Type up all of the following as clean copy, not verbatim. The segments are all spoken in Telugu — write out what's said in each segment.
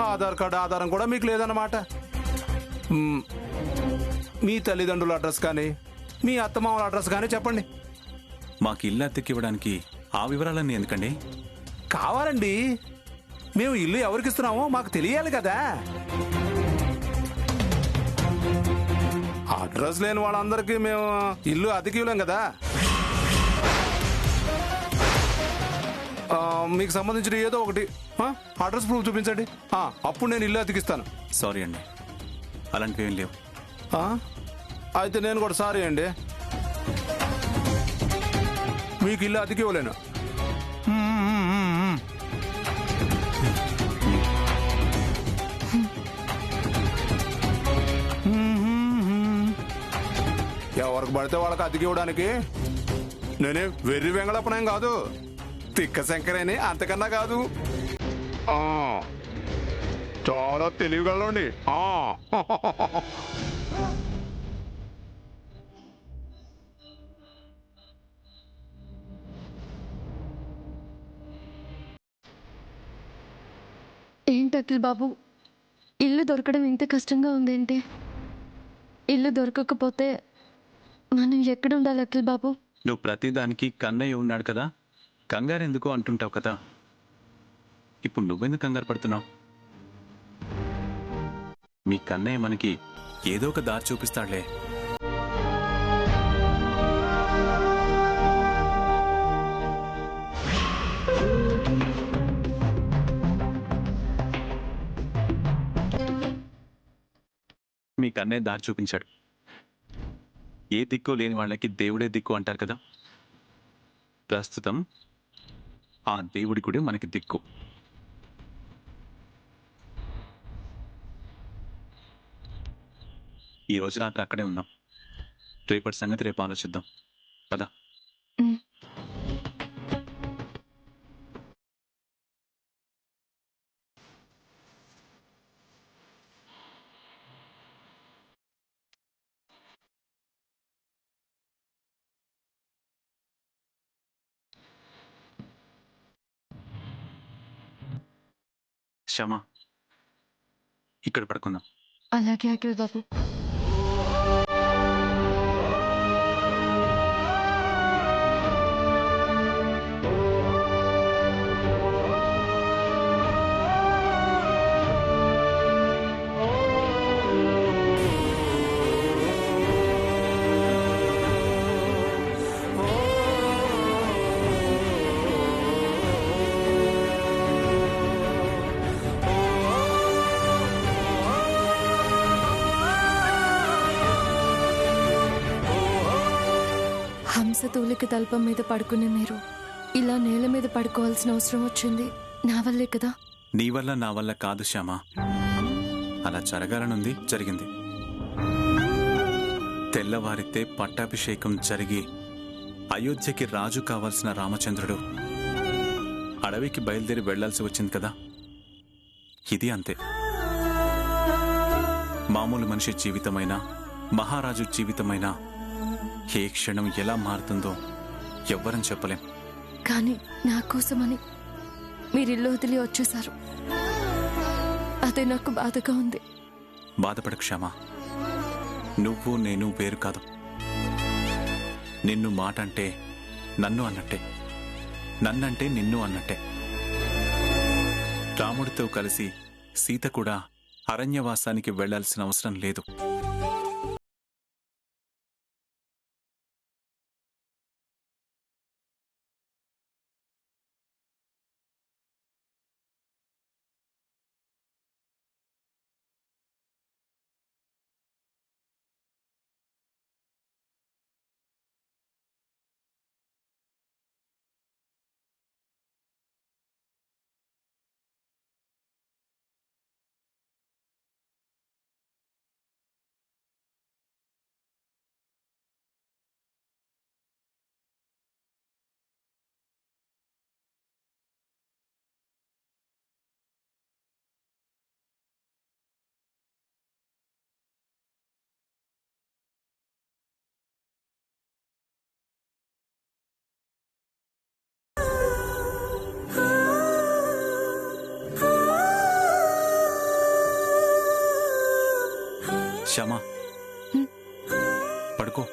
ఆధార్ కార్డు ఆధారం కూడా మీకు లేదన్నమాట. మీ తల్లిదండ్రుల అడ్రస్ కానీ మీ అత్తమామల అడ్రస్ కానీ చెప్పండి. మాకు ఇల్లు అద్దెకి ఇవ్వడానికి ఆ వివరాలన్నీ ఎందుకండి? కావాలండి. మేము ఇల్లు ఎవరికి ఇస్తున్నామో మాకు తెలియాలి కదా. అడ్రస్ లేని వాళ్ళందరికీ మేము ఇల్లు అద్దెకి ఇవ్వలేం కదా. మీకు సంబంధించిన ఏదో ఒకటి అడ్రస్ ప్రూఫ్ చూపించండి. అప్పుడు నేను ఇల్లు అతికిస్తాను. సారీ అండి, అలాంటివి ఏం లేవు. అయితే నేను కూడా సారీ అండి, మీకు ఇల్లు అతికి ఇవ్వలేను. ఎవరికి పడితే వాళ్ళకి అతికి ఇవ్వడానికి నేనే వెర్రి వెంగళప్పనేం కాదు, తిక్క శంకరేని అంతకన్నా కాదు. చాలా తెలివిగలండి. ఏంటి అఖిల్ బాబు, ఇల్లు దొరకడం ఇంత కష్టంగా ఉందేంటి? ఇల్లు దొరకకపోతే మనం ఎక్కడ ఉండాలి అఖిల్ బాబు? నువ్వు ప్రతిదానికి కన్నయ్య ఉన్నాడు కదా, కంగారు ఎందుకు అంటుంటావు కదా. ఇప్పుడు నువ్వెందుకు కంగారు పడుతున్నావు? మీ కన్నయ్య మనకి ఏదో ఒక దారి చూపిస్తాడులే. మీ కన్నయ్య దారి చూపించాడు. ఏ దిక్కు లేని వాళ్ళకి దేవుడే దిక్కు అంటారు కదా. ప్రస్తుతం ఆ దేవుడి కూడా మనకి దిక్కు. ఈ రోజు రాత్రి అక్కడే ఉన్నాం. రేపటి సంగతి రేపు ఆలోచిద్దాం కదా. క్షమా, ఇక్కడ పడుకుందాం. అలాగే అఖిల్ బాబు. హంసతూలికి తల్పం మీద పడుకునే మీరు ఇలా నేల మీద పడుకోవాల్సిన అవసరం వచ్చింది నా వల్లే కదా. నీ వల్ల నా వల్ల కాదు శ్యామ, అలా జరగాలనుంది, జరిగింది. తెల్లవారితే పట్టాభిషేకం జరిగి అయోధ్యకి రాజు కావాల్సిన రామచంద్రుడు అడవికి బయలుదేరి వెళ్లాల్సి వచ్చింది కదా. ఇది అంతే. మామూలు మనిషి జీవితమైనా మహారాజు జీవితమైనా ఏ క్షణం ఎలా మారుతుందో ఎవ్వరం చెప్పలేం. కానీ నా కోసమని మీరు ఇల్లు వదిలి వచ్చేశారు, అదే నాకు బాధగా ఉంది. బాధపడకు క్షమా, నువ్వు నేను వేరు కాదు. నిన్ను మాట అంటే నన్ను అన్నట్టే, నన్నంటే నిన్ను అన్నట్టే. రాముడితో కలిసి సీత కూడా అరణ్యవాసానికి వెళ్లాల్సిన అవసరం లేదు. శ్యామా పడుకో.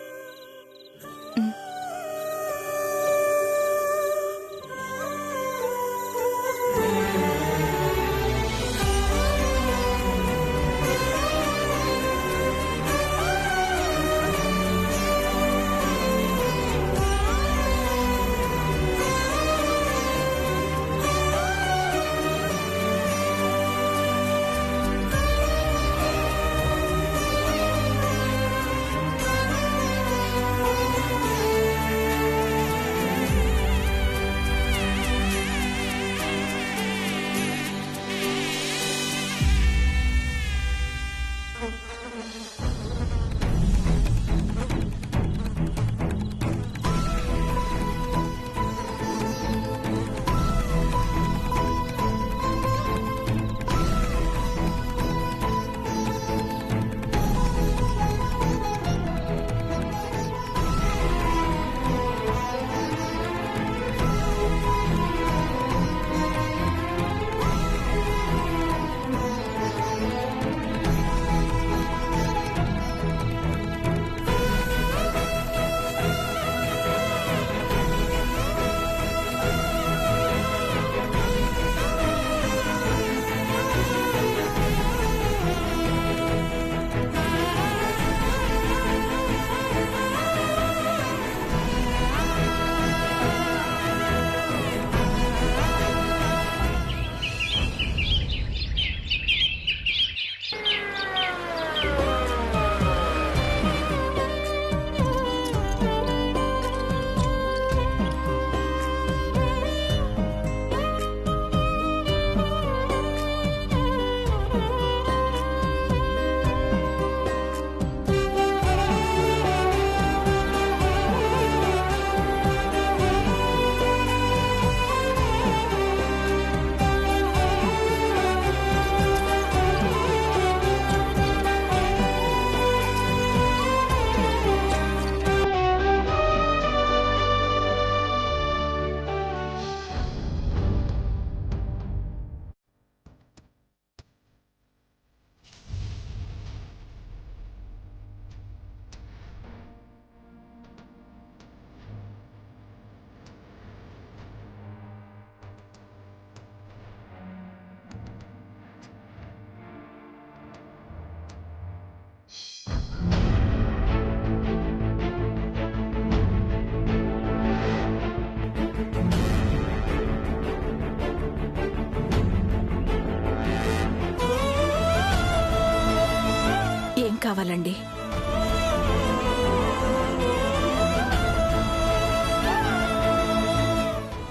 కావాలండి?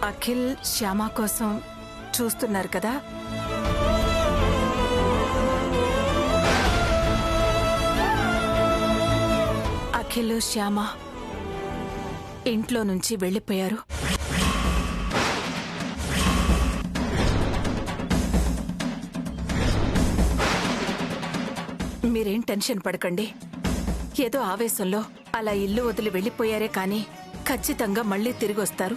అఖిల్ శ్యామ కోసం చూస్తున్నారు కదా. అఖిల్ శ్యామ ఇంట్లో నుంచి వెళ్ళిపోయారు. మీరేం టెన్షన్ పడకండి. ఏదో ఆవేశంలో అలా ఇల్లు వదిలి వెళ్ళిపోయారే కానీ ఖచ్చితంగా మళ్ళీ తిరిగి వస్తారు.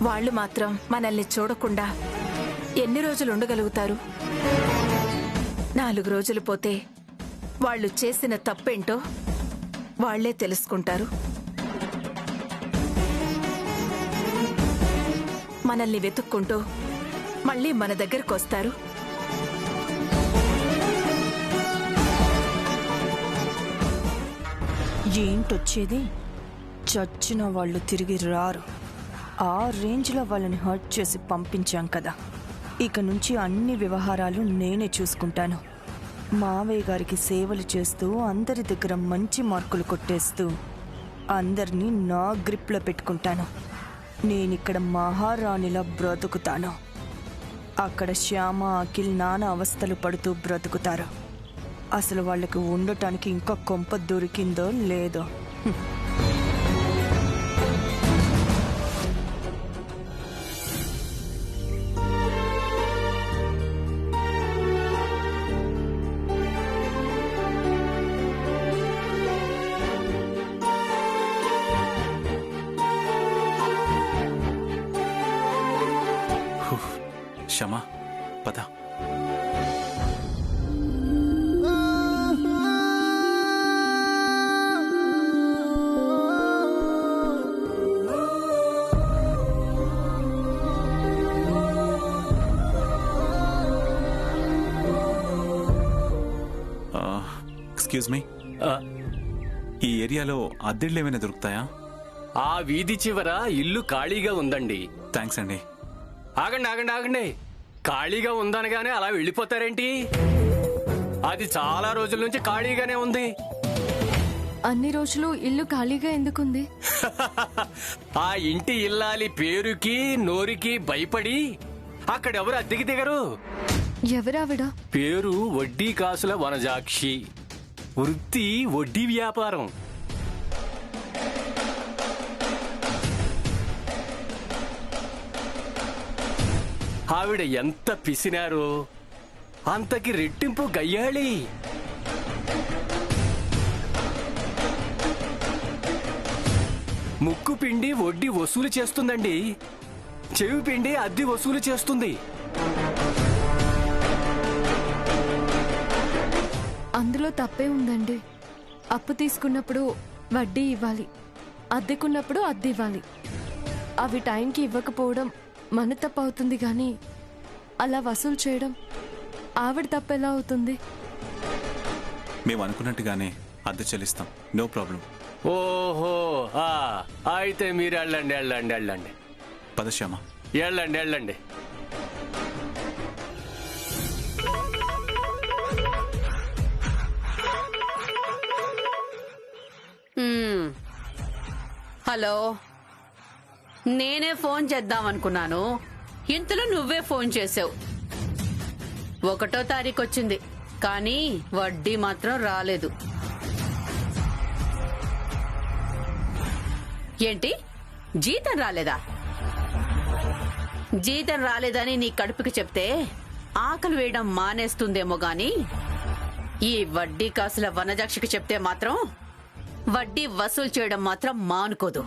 వాళ్ళు మాత్రం మనల్ని చూడకుండా ఎన్ని రోజులు ఉండగలుగుతారు? 4 రోజులు పోతే వాళ్ళు చేసిన తప్పేంటో వాళ్లే తెలుసుకుంటారు. మనల్ని వెతుక్కుంటూ మళ్ళీ మన దగ్గరకు వస్తారు. ఏంటొచ్చేది? చచ్చిన వాళ్ళు తిరిగి రారు. ఆ రేంజ్లో వాళ్ళని హర్ట్ చేసి పంపించాం కదా. ఇక నుంచి అన్ని వ్యవహారాలు నేనే చూసుకుంటాను. మావయ్య గారికి సేవలు చేస్తూ అందరి దగ్గర మంచి మార్కులు కొట్టేస్తూ అందరినీ నా గ్రిప్లో పెట్టుకుంటాను. నేనిక్కడ మహారాణిలా బ్రతుకుతాను. అక్కడ శ్యామ అఖిల్ నానా అవస్థలు పడుతూ బ్రతుకుతారు. అసలు వాళ్ళకి ఉండటానికి ఇంకా కొంప దొరికిందో లేదో. క్షమా, పద. ఎక్స్క్యూజ్ మీ, ఈ ఏరియాలో అద్దెళ్ళు ఏమైనా దొరుకుతాయా? ఆ వీధి చివర ఇల్లు ఖాళీగా ఉందండి. థ్యాంక్స్ అండి. ఆగండి ఆగండి ఆగండి, ఖాళీగా ఉందనగానే అలా వెళ్ళిపోతారేంటి? అది చాలా రోజుల నుంచి ఖాళీగానే ఉంది. అన్ని రోజులు ఇల్లు ఖాళీగా ఎందుకుంది? ఆ ఇంటి ఇల్లాలి పేరుకి నోరుకి భయపడి అక్కడెవరు అద్దెకి దిగరు. ఎవరావిడ? పేరు వడ్డీ కాసుల వనజాక్షి, వృత్తి వడ్డీ వ్యాపారం. ఆవిడ ఎంత పిసినారో అంతకి రెట్టింపు గయ్యాళి. ముక్కు పిండి వడ్డీ వసూలు చేస్తుందండి, చెవి పిండి అద్దె వసూలు చేస్తుంది. అందులో తప్పే ఉందండి. అప్పు తీసుకున్నప్పుడు వడ్డీ ఇవ్వాలి, అద్దెకున్నప్పుడు అద్దె ఇవ్వాలి. అవి టైంకి ఇవ్వకపోవడం మన తప్పు అవుతుంది, కానీ అలా వసూలు చేయడం ఆవిడ తప్పు ఎలా అవుతుంది? మేము అనుకున్నట్టుగానే అద్దె చెల్లిస్తాం, నో ప్రాబ్లం. ఓహో, అయితే మీరు వెళ్ళండి వెళ్ళండి వెళ్ళండి. పద శ్యామ. వెళ్ళండి వెళ్ళండి. హలో, నేనే ఫోన్ చేద్దామనుకున్నాను, ఇంతలో నువ్వే ఫోన్ చేసావు. 1వ తారీఖు వచ్చింది, కానీ వడ్డీ మాత్రం రాలేదు. ఏంటి, జీతం రాలేదా? జీతం రాలేదని నీ కడుపుకి చెప్తే ఆకలి వేయడం మానేస్తుందేమో గాని ఈ వడ్డీ కాసుల వనజాక్షికి చెప్తే మాత్రం వడ్డీ వసూలు చేయడం మాత్రం మానుకోదు.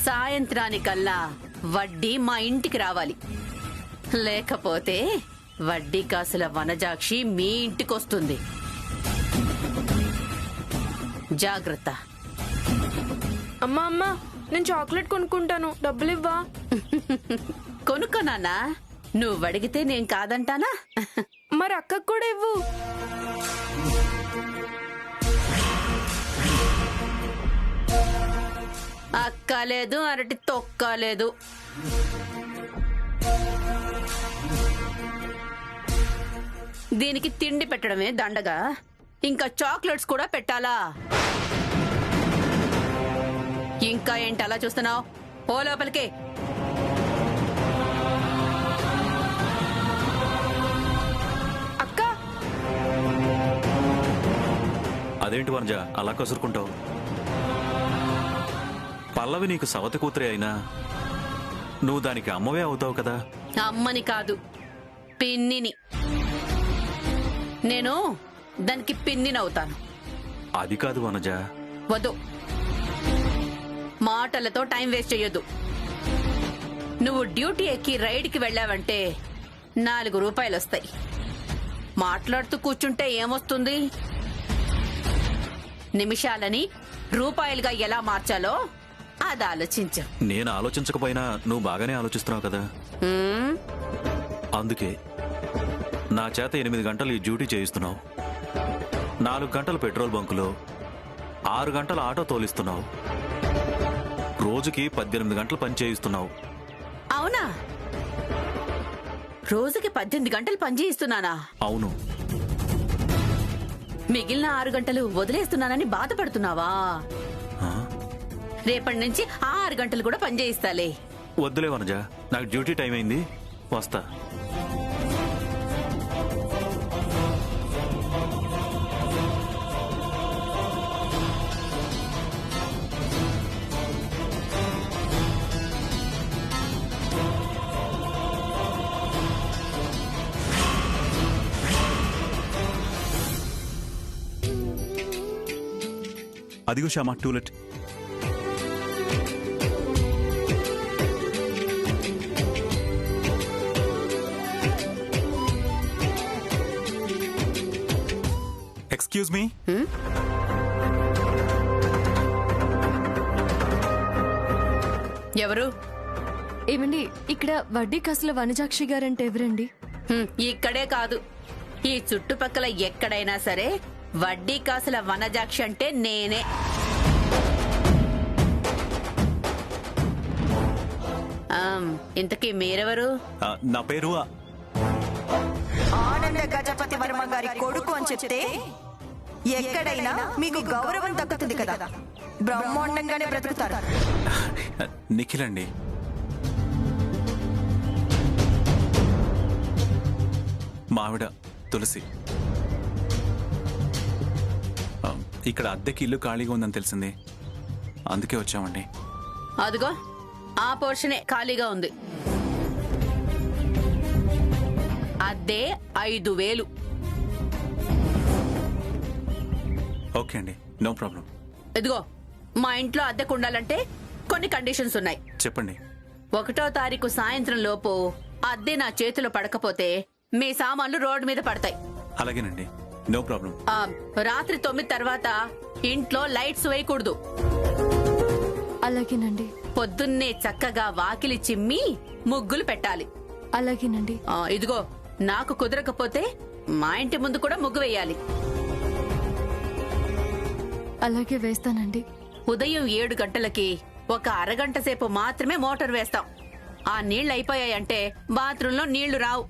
సాయంత్రానికల్లా వడ్డీ మా ఇంటికి రావాలి, లేకపోతే వడ్డీ కాసుల వనజాక్షి మీ ఇంటికొస్తుంది. జాగ్రత్త. అమ్మా అమ్మా, నేను చాక్లెట్ కొనుక్కుంటాను, డబ్బులు ఇవ్వా? కొనుక్కోనానా, నువ్వు అడిగితే నేను కాదంటానా? మరి అక్కకు కూడా ఇవ్వు. అక్క లేదు, అరటి తొక్క లేదు. దీనికి తిండి పెట్టడమే దండగా, ఇంకా చాక్లెట్స్ కూడా పెట్టాలా? ఇంకా ఏంటి అలా చూస్తున్నావు? ఓ లోపలికి. అక్క, అదేంటి వనజ అలా కసురుకుంటావు? పల్లవి నీకు సవతి కూతురే అయినా నువ్వు దానికి అమ్మవే అవుతావు కదా. అమ్మని కాదు, పిన్నిని. నేను దానికి పిన్నినవుతాను. అది కాదు వనజ. వద్దు, మాటలతో టైం వేస్ట్ చెయ్యొద్దు. నువ్వు డ్యూటీ ఎక్కి రైడ్కి వెళ్ళావంటే 4 రూపాయలు వస్తాయి. మాట్లాడుతూ కూర్చుంటే ఏమొస్తుంది? నిమిషాలని రూపాయలుగా ఎలా మార్చాలో అది ఆలోచించు. నేను ఆలోచించకపోయినా నువ్వు బాగానే ఆలోచిస్తున్నావు కదా. అందుకే నా చేత 8 గంటలు ఈ డ్యూటీ చేయిస్తున్నావు. 4 గంటలు పెట్రోల్ బంకులో, 6 గంటలు ఆటో తోలిస్తున్నావు. రోజుకి 18 గంటలు పని చేయిస్తున్నావు. అవునా? రోజుకి 18 గంటలు పని చేయిస్తున్నానా? అవును. మిగిలిన 6 గంటలు వదిలేస్తున్నానని బాధపడుతున్నావా? రేపటి నుంచి 6 గంటలు కూడా పని చేయిస్తాలే. వద్దులే వనజ, నాకు డ్యూటీ టైం అయింది, వస్తా. అదిగో శ్యామ, టూలెట్. Excuse me. ఎవరు? ఏమండి, ఇక్కడ వడ్డీ కాసుల వనజాక్షి గారంటే ఎవరండి? ఇక్కడే కాదు, ఈ చుట్టుపక్కల ఎక్కడైనా సరే వడ్డీ కాసుల వనజాక్షి అంటే నేనే. ఇంతకీ మీరెవరు? నా పేరు ఆనంద గజపతి వర్మ గారి కొడుకు అని చెప్తే ఎక్కడైనా మీకు గౌరవం దక్కుతుంది కదా, బ్రహ్మాండంగానే బ్రతుకుతారు. నిఖిల్ అండి. మావిడ తులసి. ఇక్కడ అద్దెకి ఇల్లు ఖాళీగా ఉందని తెలిసింది, అందుకే వచ్చామండి. అదిగో ఆ పోర్షనే ఖాళీగా ఉంది. అద్దె 5,000. ఓకే అండి, నో ప్రాబ్లం. ఇదిగో మా ఇంట్లో అద్దెకు ఉండాలంటే కొన్ని కండిషన్స్ ఉన్నాయి. చెప్పండి. 1వ తారీఖు సాయంత్రం లోపు అద్దె నా చేతిలో పడకపోతే మీ సామాన్లు రోడ్డు మీద పడతాయి. అలాగేనండి, నో ప్రాబ్లం. రాత్రి 9 తర్వాత ఇంట్లో లైట్స్ వేయకూడదు. అలాగేనండి. పొద్దున్నే చక్కగా వాకిలి చిమ్మి ముగ్గులు పెట్టాలి. అలాగేనండి. ఇదిగో నాకు కుదరకపోతే మా ఇంటి ముందు కూడా ముగ్గు వేయాలి. అలాగే వేస్తానండి. ఉదయం 7 గంటలకి ఒక అరగంట సేపు మాత్రమే మోటార్ వేస్తాం. ఆ నీళ్లు అయిపోయాయంటే బాత్రూంలో నీళ్లు రావు.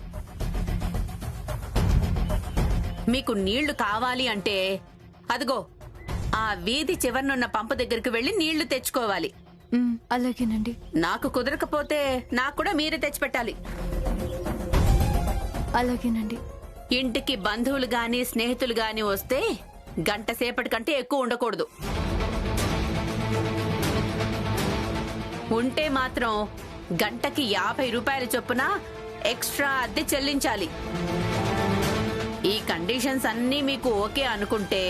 మీకు నీళ్లు కావాలి అంటే అదిగో ఆ వీధి చివరనున్న పంపు దగ్గరికి వెళ్లి నీళ్లు తెచ్చుకోవాలి. అలాగేనండి. నాకు కుదరకపోతే నాకు కూడా మీరే తెచ్చిపెట్టాలి. అలాగేనండి. ఇంటికి బంధువులు గాని స్నేహితులు గాని వస్తే గంట సేపటి కంటే ఎక్కువ ఉండకూడదు. ఉంటే మాత్రం గంటకి 50 రూపాయల చొప్పున ఎక్స్ట్రా అద్దె చెల్లించాలి. ఈ కండిషన్స్ అన్నీ మీకు ఓకే అనుకుంటే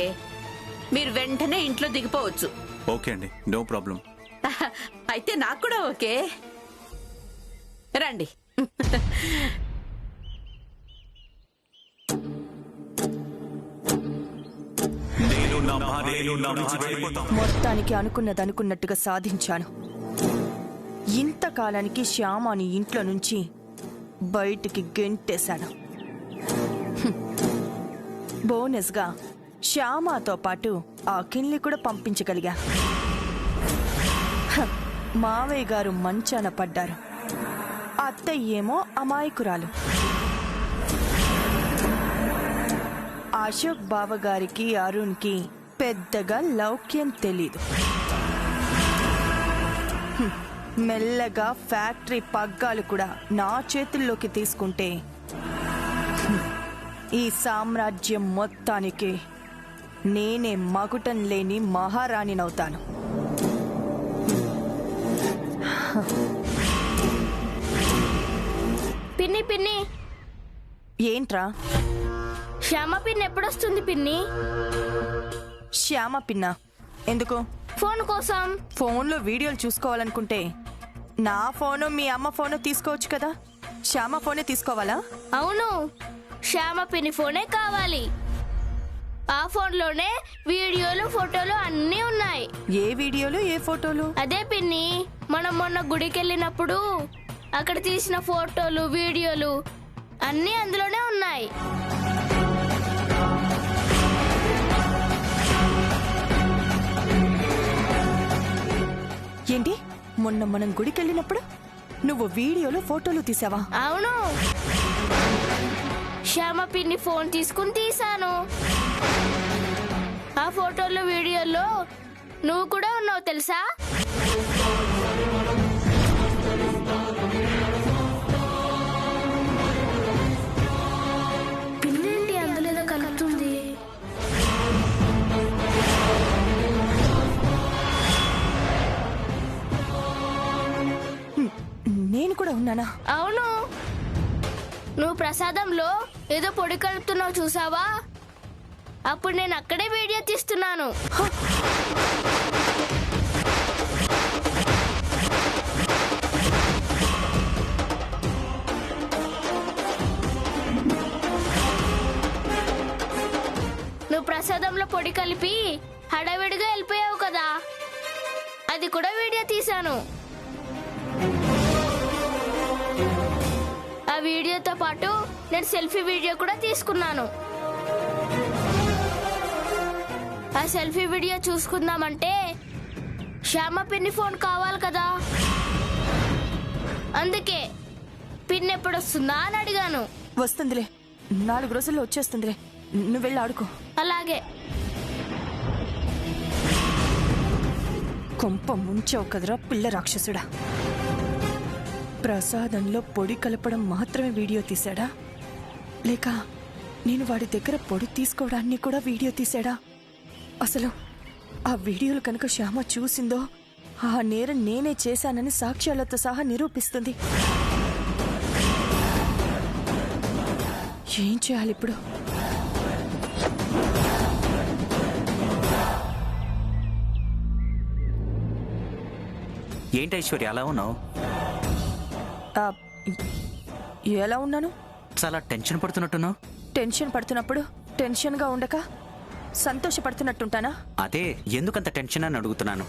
మీరు వెంటనే ఇంట్లో దిగిపోవచ్చు. ఓకే అండి, నో ప్రాబ్లం. అయితే నాకు కూడా ఓకే. రండి. మొత్తానికి అనుకున్నది అనుకున్నట్టుగా సాధించాను. ఇంతకాలానికి శ్యామాని ఇంట్లో నుంచి బయటికి గెంటేశాను. బోనస్ గా శ్యామాతో పాటు ఆ కిన్లి కూడా పంపించగలిగా. మావయ్య గారు మంచాన పడ్డారు, అత్తయ్యేమో అమాయకురాలు. అశోక్ బావగారికి అరుణ్కి పెద్దగా లౌక్యం తెలీదు. మెల్లగా ఫ్యాక్టరీ పగ్గాలు కూడా నా చేతుల్లోకి తీసుకుంటే ఈ సామ్రాజ్యం మొత్తానికి నేనే మగుటం లేని మహారాణినవుతాను. పిన్ని పిన్ని, ఏంట్రా? శ్యామ పిన్ ఎప్పుడొస్తుంది పిన్ని? శ్యామ పిన్న ఎందుకు? ఫోన్ కోసం. ఫోన్లో వీడియోలు చూసుకోవాలనుకుంటే నా ఫోను మీ అమ్మ ఫోను తీసుకోవచ్చు కదా, శ్యామ ఫోనే తీసుకోవాలా? అవును, శ్యామ పిన్ని ఫోనే కావాలి. ఆ ఫోన్లోనే వీడియోలు ఫోటోలు అన్నీ ఉన్నాయి. ఏ వీడియోలు ఏ ఫోటోలు? అదే పిన్ని, మనం మొన్న గుడికి వెళ్ళినప్పుడు అక్కడ తీసిన ఫోటోలు వీడియోలు అన్నీ అందులోనే ఉన్నాయి. ఏంటి, మొన్న మనం గుడికి వెళ్ళినప్పుడు నువ్వు వీడియోలు ఫోటోలు తీసావా? అవును, శ్యామ పిన్ని ఫోన్ తీసుకుని తీసాను. ఆ ఫోటోలు వీడియోలో నువ్వు కూడా ఉన్నావు తెలుసా? పిన్నేంటి అందులో కలుపుతుంది? నేను కూడా ఉన్నానా? అవును, నువ్వు ప్రసాదంలో ఏదో పొడి కలుపుతున్నావు చూసావా? అప్పుడు నేను అక్కడే వీడియో తీస్తున్నాను. నువ్వు ప్రసాదం పొడి కలిపి హడావిడిగా వెళ్ళిపోయావు కదా, అది కూడా వీడియో తీశాను. ఆ వీడియోతో పాటు నేను సెల్ఫీ వీడియో కూడా తీసుకున్నాను. ఆ సెల్ఫీ వీడియో చూసుకుందామంటే శ్యామ పిన్ని ఫోన్ కావాలి కదా, అందుకే పిన్ ఎప్పుడు వస్తుందా అని అడిగాను. వస్తుందిలే, 4 రోజుల్లో వచ్చేస్తుందిలే, నువ్వు వెళ్ళి ఆడుకో. అలాగే. కొంప ముంచావు కదరా పిల్ల రాక్షసుడా. ప్రసాదంలో పొడి కలపడం మాత్రమే వీడియో తీశాడా, లేక నేను వాడి దగ్గర పొడి తీసుకోవడాన్ని కూడా వీడియో తీశాడా? అసలు ఆ వీడియోలు కనుక శ్యామ చూసిందో ఆ నేరం నేనే చేశానని సాక్ష్యాలతో సహా నిరూపిస్తుంది. ఏం చేయాలి ఇప్పుడు? ఏంటి ఐశ్వర్య అలా ఉన్నావు? ఆ, ఎలా ఉన్నాను? చాలా టెన్షన్ పడుతున్నట్టున్నావు. టెన్షన్ పడుతున్నప్పుడు టెన్షన్గా ఉండక సంతోషపడుతున్నట్టుంటానా? అదే ఎందుకంత టెన్షన్ అని అడుగుతున్నాను.